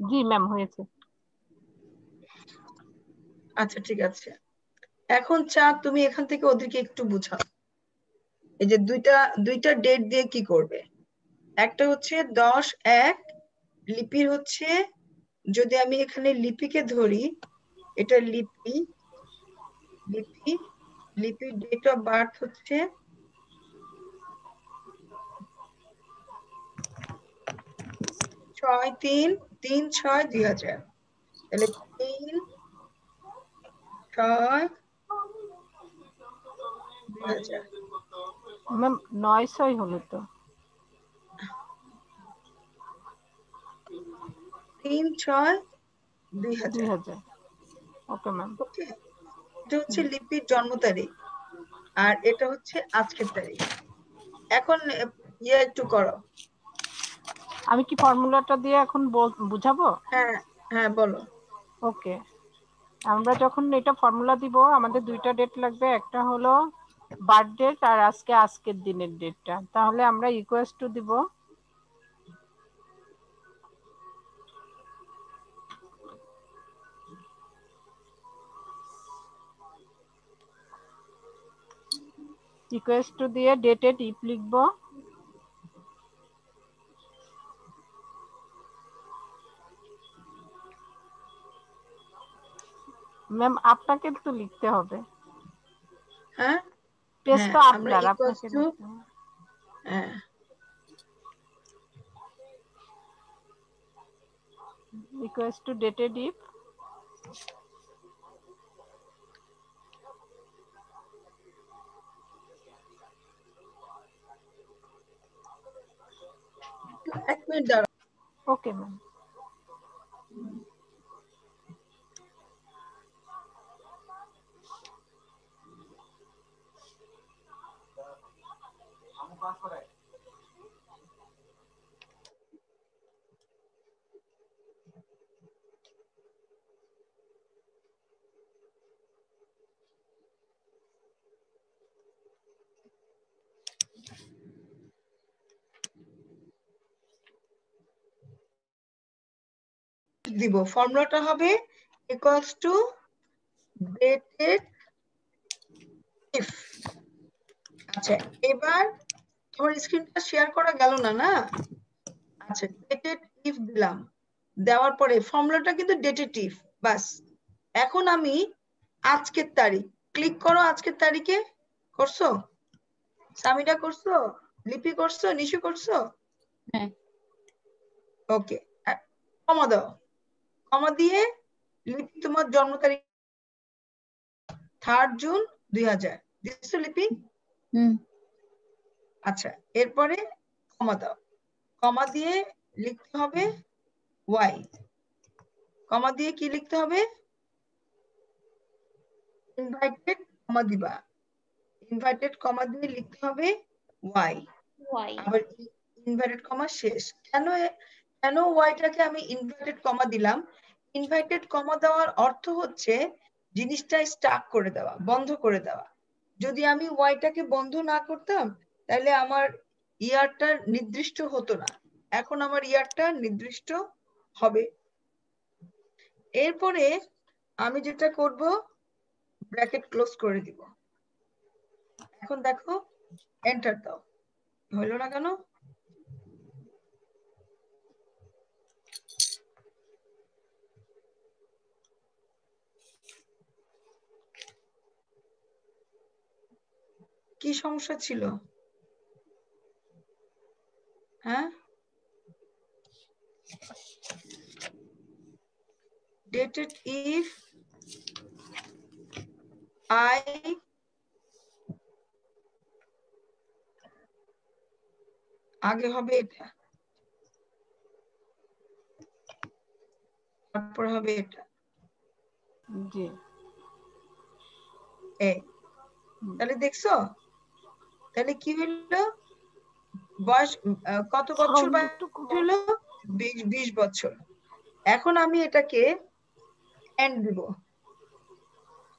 জি ma'am হয়েছে। আচ্ছা ঠিক আছে, এখন চাঁদ তুমি এখান থেকে ওদেরকে একটু বুঝাও। এই যে দুইটা ডেট দিয়ে কি করবে, একটা হচ্ছে 10-1, লিপির হচ্ছে, যদি আমি এখানে লিপিকে ধরি, এটা লিপি, লিপির ডেট অফ বার্থ হচ্ছে 6/3/2000, তাহলে 3/6/2000। ম্যাম 9/6 হলো তো। 3/6/2000। 2000। Okay ma'am. ওকে, এটা হচ্ছে লিপির জন্ম তারিখ, আর এটা হচ্ছে আজকের তারিখ। এখন একটু করো। আমি কি ফর্মুলাটা দিয়ে এখন বুঝাবো? হ্যাঁ হ্যাঁ বলো। ওকে, আমরা যখন এটা ফর্মুলা দিব আমাদের দুইটা ডেট লাগবে, একটা হলো বার্থ ডেট আর আজকের দিনের ডেটটা। তাহলে আমরা ইকুয়ালস টু দিব দিয়ে ডেটেড ইফ লিখবো, ম্যাম আপনাকে তো লিখতে হবে, হ্যাঁ পেজ হ্যাঁ, তো আমরা আপনার, ইকুয়ালস আপনাকে টু, লিখতে হবে। হ্যাঁ ইকুয়ালস টু ডেটেড ইফ, এক মিনিট দাঁড়াও। Okay ma'am. দিব, ফর্মুলাটা হবে ইকুয়ালস টু ডেটেড ইফ। আচ্ছা, এবার তোমার স্ক্রিনটা শেয়ার করা গেল না, না? আচ্ছা, ডেটেড ইফ দিলাম, দেওয়ার পরে ফর্মুলাটা কিন্তু ডেটেড ইফ, বাস। এখন আমি আজকের তারিখ, ক্লিক করো। আজকের তারিখে করছো? সামিরা করছো? লিপি করছো? নিশু করছো? হ্যাঁ। ওকে, কমা দাও। কমা দিয়ে লিপি তোমার জন্ম তারিখ 3 জুন 2000 দিচ্ছ লিপি? আচ্ছা, এরপরে কমা দাও। কমা দিয়ে লিখতে হবে ওয়াই। কমা দিয়ে কি লিখতে হবে? ইনভার্টেড কমা দিবা, ইনভার্টেড কমা দিয়ে লিখতে হবে ওয়াই। আবার ইনভার্টেড কমা শেষ। কেন ওয়াইটাকে আমি ইনভার্টেড কমা দিলাম? ইনভার্টেড কমা দেওয়ার অর্থ হচ্ছে জিনিসটা স্টাক করে দেওয়া, বন্ধ করে দেওয়া। যদি আমি ওয়াইটাকে বন্ধ না করতাম তাহলে আমার ইয়ারটা নির্দিষ্ট হতো না, এখন আমার ইয়ারটা নির্দিষ্ট হবে। এরপরে আমি যেটা করব, ব্র্যাকেট ক্লোজ করে দিব। এখন দেখো, এন্টার দাও। হলো না কেন? কি সমস্যা ছিল? হ্যাঁ, dated if I আগে হবে এটা, তারপর হবে এটা। জি। তাহলে দেখছো, তাহলে কি হলো? বয়স কত বছর হলো? 20 বছর। এখন আমি এটাকে এন্ড দিব,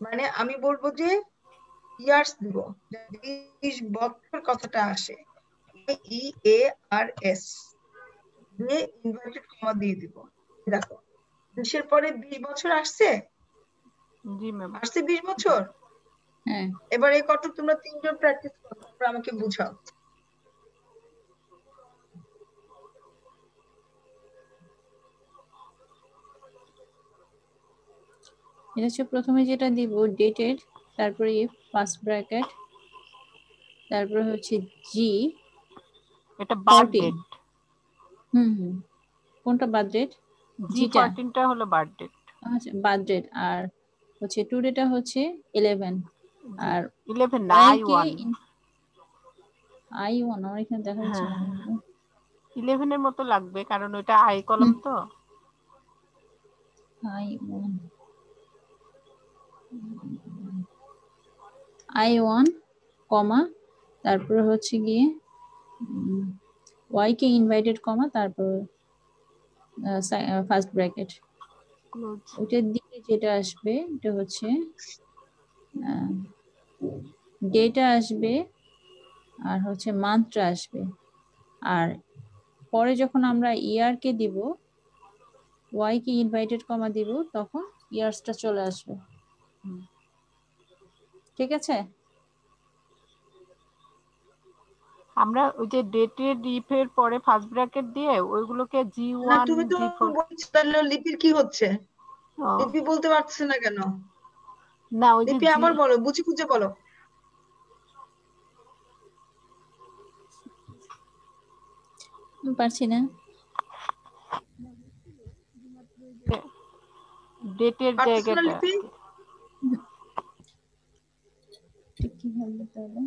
মানে আমি বলবো যে ইয়ার্স দিব, 20 বছর কথাটা আসে। EARS দিয়ে ইনভার্টেড কমা দিয়ে দিব। দেখো 20 পরে 20 বছর আসছে, জি ম্যাম। আসছে 20 বছর। হ্যাঁ এবার এই কত তোমরা 3 জন প্র্যাকটিস করো, তারপর আমাকে বুঝাও। এটা হচ্ছে প্রথমে যেটা দিব ডেটেড, তারপরে ইফ ফার্স্ট ব্র্যাকেট, তারপরে হচ্ছে জি এটা বার্থ 14। ডেট। হুম, কোনটা বার্থ ডেট? জিটা, G14টা হলো বার্থ ডেট। আচ্ছা বার্থ ডেট। আর হচ্ছে টুডেটা হচ্ছে 11। আর 11 না, ওয়াই কে I1। I1 আমার এখানে দেখা যাচ্ছে হ্যাঁ না। 11 এর মতো লাগবে, কারণ ওটা আই কলম তো। I1 I1 কমা, তারপরে হচ্ছে গিয়ে ওয়াই কে ইনভাইটেড কমা, তারপর ফার্স্ট ব্র্যাকেট। ক্লোজ। ওইটার দিকে যেটা আসবে এটা হচ্ছে ডেটা আসবে, আর হচ্ছে মান্থটা আসবে। আর পরে যখন আমরা ইয়ার কে দিব, ওয়াই কে ইনভাইটেড কমা দিব, তখন ইয়ার্সটা চলে আসবে। ঠিক আছে? আমরা ওই যে ডেটেড ইফ এর পরে ফার্স্ট ব্র্যাকেট দিয়ে ওইগুলোকে না G1 তুমি তো G4। বলছো তাহলে লিপির কি হচ্ছে? লিপি বলতে পারছে না কেন? না ওই যে লিপি জি। আবার বলো, বুঝি খুঁজে বলো। পারছি না। ডেটের পারতেছো না জায়গাটা। লিপি? কি হবে তাহলে?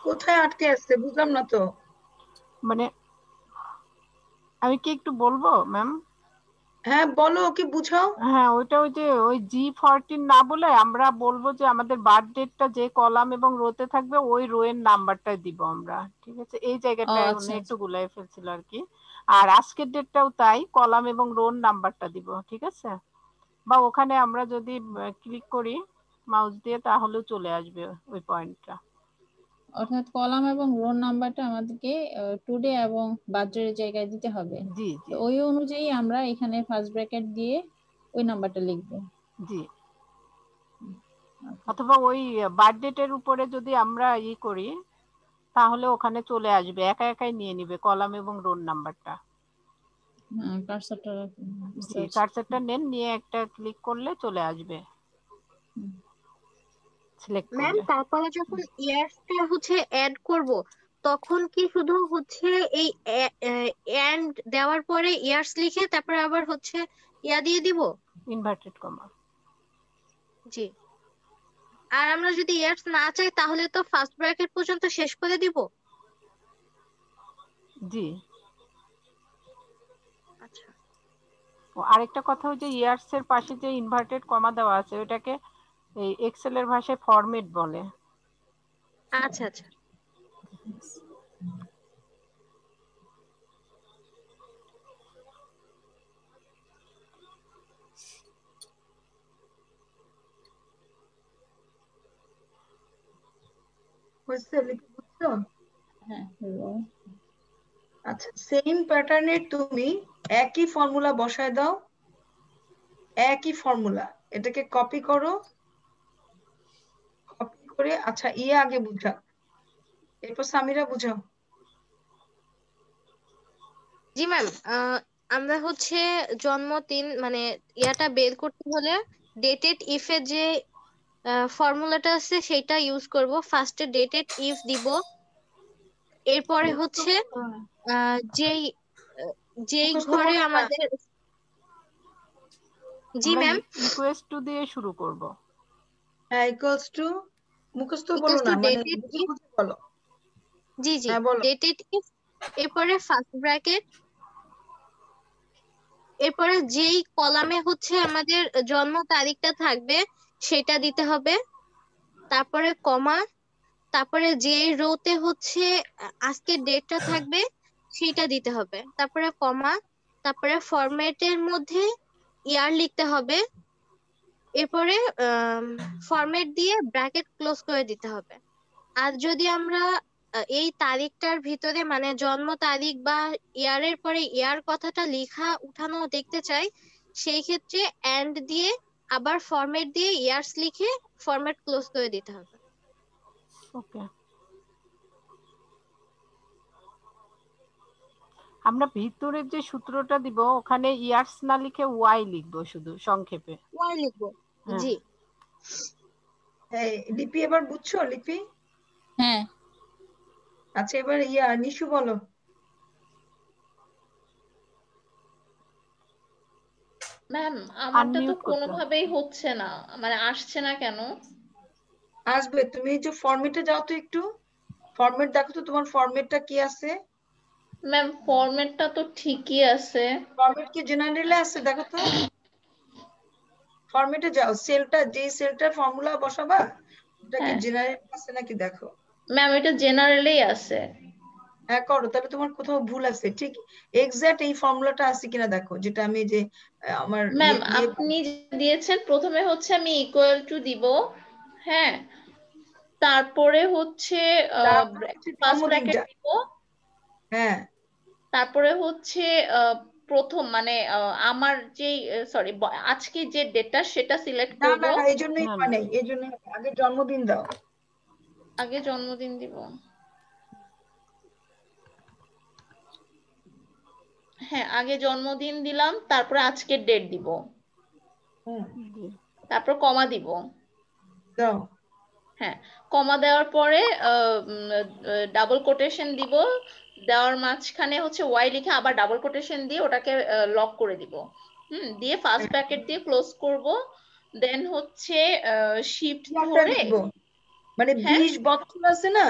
কোথায় আটকে আসছে বুঝলাম না তো। মানে আমি কি একটু বলবো ম্যাম? হ্যাঁ বলো, ওকে বুঝাও। হ্যাঁ ওইটা ওই যে ওই G14 না বলে আমরা বলবো যে আমাদের বার্থ ডেটটা যে কলাম এবং রোতে থাকবে ওই রো এর নাম্বারটাই দিব আমরা। ঠিক আছে, এই ও জায়গাটায় আচ্ছা একটু আচ্ছা, গুলাই ফেলছিল আর কি। আর আজকের ডেটটাও তাই, কলাম এবং রোর নাম্বারটা দিব। ঠিক আছে, বা ওখানে আমরা যদি ক্লিক করি মাউস দিয়ে তাহলেও চলে আসবে ওই পয়েন্টটা। অর্থাৎ কলাম এবং রোল নাম্বারটা আমাদেরকে টুডে এবং বার্থডে জায়গায় দিতে হবে। জি তো জি ওই অনুযায়ী আমরা এখানে ফার্স্ট ব্র্যাকেট দিয়ে ওই নাম্বারটা লিখবো। জি। আচ্ছা, অথবা ওই বার্থ ডেটের উপরে যদি আমরা করি তাহলে ওখানে চলে আসবে, একা একাই নিয়ে নিবে কলাম এবং রোল নাম্বারটা। হ্যাঁ কার্সরটা বুঝতে জি পারছি। কার্সরটা নেন, নিয়ে একটা ক্লিক করলে চলে আসবে সিলেক্ট ম্যাম করলে। তারপরে যখন ইয়ার্সটা হচ্ছে অ্যাড করব, তখন কি শুধু হচ্ছে এই এন্ড দেওয়ার পরে ইয়ার্স লিখে তারপরে আবার হচ্ছে ইয়া দিয়ে দিব? Inverted comma. জি। আর আমরা যদি ইয়ার্স না চাই তাহলে তো ফার্স্ট ব্র্যাকেট পর্যন্ত শেষ করে দিব? জি। আচ্ছা ও আরেকটা কথা, হচ্ছে ইয়ার্স এর পাশে যে ইনভার্টেড কমা দেওয়া আছে ওটাকে এই এক্সেল এর ভাষায় ফরম্যাট বলে। আচ্ছা আচ্ছা। হয়েছে লিপি, বুঝছো? হ্যাঁ আচ্ছা, সেম প্যাটার্নের তুমি একই ফর্মুলা বসায় দাও, একই ফর্মুলা। এটাকে কপি করো, কপি করে আচ্ছা আগে বুঝাও, এরপর সামিরা বুঝাও। জি ম্যাম, আমরা হচ্ছে জন্মদিন মানে ইয়াটা বের করতে হলে ডেটেড ইফ এর যে ফর্মুলাটা আছে সেটা ইউজ করব। ফার্স্টে ডেটেড ইফ দিব, এরপরে হচ্ছে যেই যেই মুখস্থ ঘরে করো না, আমাদের। জি আমরা ম্যাম। ইকুয়েস্ট টু দিয়ে শুরু করব। হ্যাঁ ইকুয়ালস টু, মুখস্থ বলো ইকুয়ালস না, টু মানে ডেটেড বুঝে ইফ। বুঝে বলো। জি জি, হ্যাঁ বলো। ডেটেড ইফ, এরপরে ফার্স্ট ব্র্যাকেট, এরপরে যেই কলামে হচ্ছে আমাদের জন্ম তারিখটা থাকবে সেটা দিতে হবে, তারপরে কমা, তারপরে যে রোতে হচ্ছে আজকের ডেটটা থাকবে সেটা দিতে হবে, তারপরে কমা, তারপরে ফরম্যাটের মধ্যে ইয়ার লিখতে হবে, এরপরে ফরম্যাট দিয়ে ব্র্যাকেট ক্লোজ করে দিতে হবে। আর যদি আমরা এই তারিখটার ভিতরে মানে জন্ম তারিখ বা ইয়ারের পরে ইয়ার কথাটা লেখা উঠানো দেখতে চাই, সেই ক্ষেত্রে এন্ড দিয়ে আবার ফরম্যাট দিয়ে ইয়ার্স লিখে ফরম্যাট ক্লোজ করে দিতে হবে। ওকে, আমরা ভিতরের যে সূত্রটা দিব ওখানে ইয়ার্স না লিখে ওয়াই লিখবো শুধু সংক্ষেপে। ওয়াই লিখবো। হ্যাঁ। জি। এই লিপি এবার বুঝছো লিপি? হ্যাঁ, আচ্ছা এবার নিশু বলো। ম্যাম আমারটা তো Unmute করতে হবে। কোনোভাবেই হচ্ছে না, মানে আসছে না কেন? আসবে, তুমি এই যে ফরম্যাটে যাও তো একটু, ফরম্যাট দেখো তো তোমার ফরম্যাটটা কি আছে। ম্যাম ফরম্যাটটা তো ঠিকই আছে। ফরম্যাট কি জেনারেলে আছে দেখো তো, ফরম্যাটে যাও, সেলটা যে সেলটার ফর্মুলা বসাবা ওটা কি হ্যাঁ জেনারেল আছে নাকি দেখো। ম্যাম এটা জেনারেলেই আছে। হ্যাঁ করো, তাহলে তোমার কোথাও ভুল আছে, ঠিক এক্সাক্ট এই ফর্মুলাটা আছে কিনা দেখো, যেটা আমি যে আমার ম্যাম আপনি যে দিয়েছেন প্রথমে হচ্ছে আমি ইকুয়াল টু দিব, হ্যাঁ, তারপরে হচ্ছে তারপরে হচ্ছে ফার্স্ট ব্র্যাকেট জন্মদিনটা। দিব, হ্যাঁ তারপরে হচ্ছে প্রথম মানে আমার যে সরি আজকে যে ডেটটা সেটা সিলেক্ট না করব। না না, এই জন্যই না, মানে এই জন্য আগে জন্মদিন দাও। আগে জন্মদিন দিব, হ্যাঁ আগে জন্মদিন দিলাম, তারপরে আজকের ডেট দিব, হুম জি। তারপর কমা দিব। দাও। হ্যাঁ, কমা দেওয়ার পরে ডাবল কোটেশন দিব, দেওয়ার মাঝখানে হচ্ছে ওয়াই লিখে আবার ডাবল কোটেশন দিয়ে ওটাকে লক করে দিব। দিয়ে ফার্স্ট হ্যাঁ, ব্র্যাকেট দিয়ে ক্লোজ করব, দেন হচ্ছে শিফট ইয়ারটা ধরে, লিখবো, মানে হ্যাঁ 20 বছর আছে না,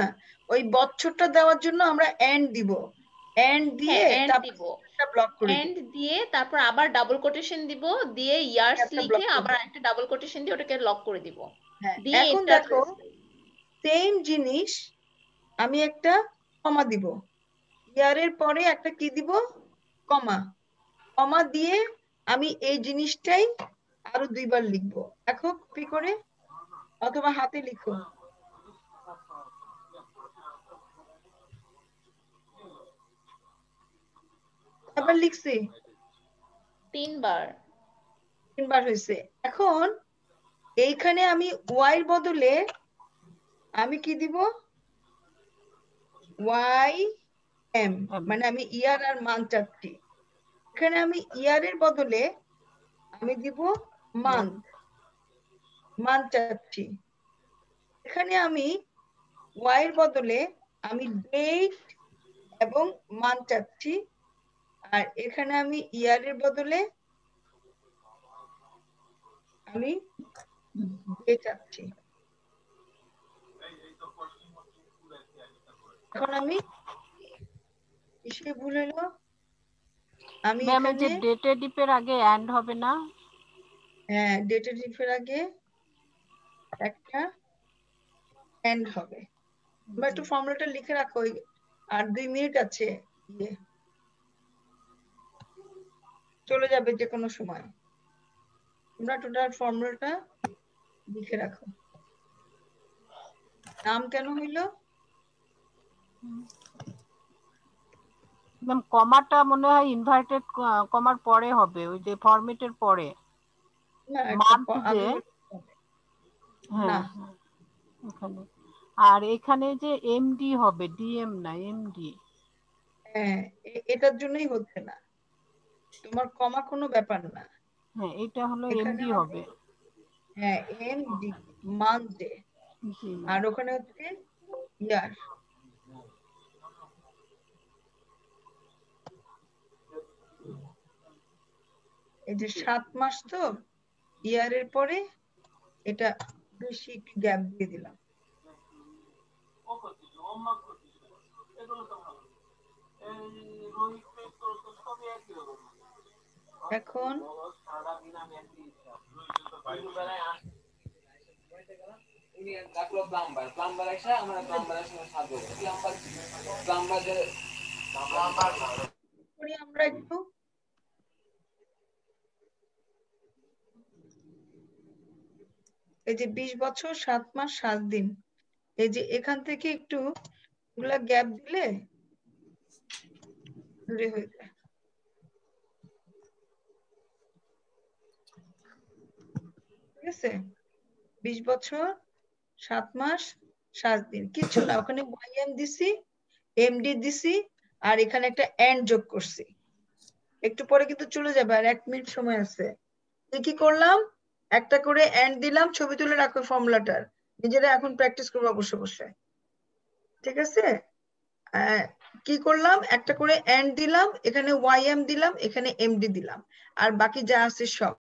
ওই বছরটা দেওয়ার জন্য আমরা এন্ড দিব, এন্ড হ্যাঁ দিয়ে এন্ড তারপর দিব, একটা ব্লক করে দিব, এন্ড দিয়ে তারপর আবার ডাবল কোটেশন দিব, দিয়ে ইয়ার্স একটা ব্লক লিখে করে আবার দিব। একটা ডাবল কোটেশন দিয়ে ওটাকে লক করে দিব, হ্যাঁ দিয়ে এখন এন্টার দেখো প্রেস করব। সেম জিনিস, আমি একটা কমা দিব, ইয়ারের পরে একটা কি দিব, কমা, কমা দিয়ে আমি এই জিনিসটাই আরো 2বার লিখবো, দেখো কপি করে অথবা হাতে লিখো। আবার লিখছি, 3বার। 3বার হয়েছে। এখন এইখানে আমি ওয়াই এর বদলে আমি কি দিব, ওয়াই এম, মানে আমি ইয়ার আর মান চাচ্ছি, এখানে আমি ইয়ারের বদলে আমি দিব মান্থ, মান চাচ্ছি, এখানে আমি ওয়াই এর বদলে আমি ডেট এবং মান চাচ্ছি, আর এখানে আমি ইয়ারের বদলে আমি ডে চাচ্ছি। এখন আমি কিসে ভুল হলো, আমি ম্যাম এই যে এখানে ডেটে ডিপের আগে এন্ড হবে না? হ্যাঁ ডেটা ডিফের আগে একটা এন্ড হবে। তোমরা একটু ফর্মুলাটা লিখে রাখো, আর 2 মিনিট আছে, ইয়ে চলে যাবে যে কোনো সময়, তোমরা টোটাল ফর্মুলাটা লিখে রাখো। নাম কেন হইলো, ম্যাম কমাটা মনে হয় ইনভার্টেড কমার পরে হবে, ওই যে ফরম্যাটের পরে না মান্থ যে, আমি হ্যাঁ না হ্যাঁ, এখানে। আর এখানে যে এমডি হবে, ডিএম না এমডি। হ্যাঁ এটার জন্যই হচ্ছে না, তোমার কমা কোনো ব্যাপার না, হ্যাঁ এটা হলো এখানে এমডি হবে হবে। হ্যাঁ এম ডি, মান্থ ডে, জি আর ম্যাম। ওখানে হচ্ছে ইয়ার। এই যে 7 মাস তো, ইয়ারের পরে এটা বেশি একটু গ্যাপ দিয়ে দিলাম। এখন আমরা একটু এই যে 20 বছর 7 মাস 7 দিন, এই যে এখান থেকে একটু এগুলা গ্যাপ দিলে দূরে হয়ে যায়। ঠিক আছে, 20 বছর 7 মাস 7 দিন, কিছু না, ওখানে YM দিছি, MD দিছি, আর এখানে একটা এন্ড যোগ করছি। একটু পরে কিন্তু চলে যাবে, আর 1 মিনিট সময় আছে। কি করলাম, একটা করে এন্ড দিলাম, ছবি তুলে রাখো ফর্মুলাটার, নিজেরা এখন প্র্যাকটিস করবো বসে বসে। ঠিক আছে, কি করলাম, একটা করে এন্ড দিলাম, এখানে YM দিলাম, এখানে MD দিলাম, আর বাকি যা আছে সব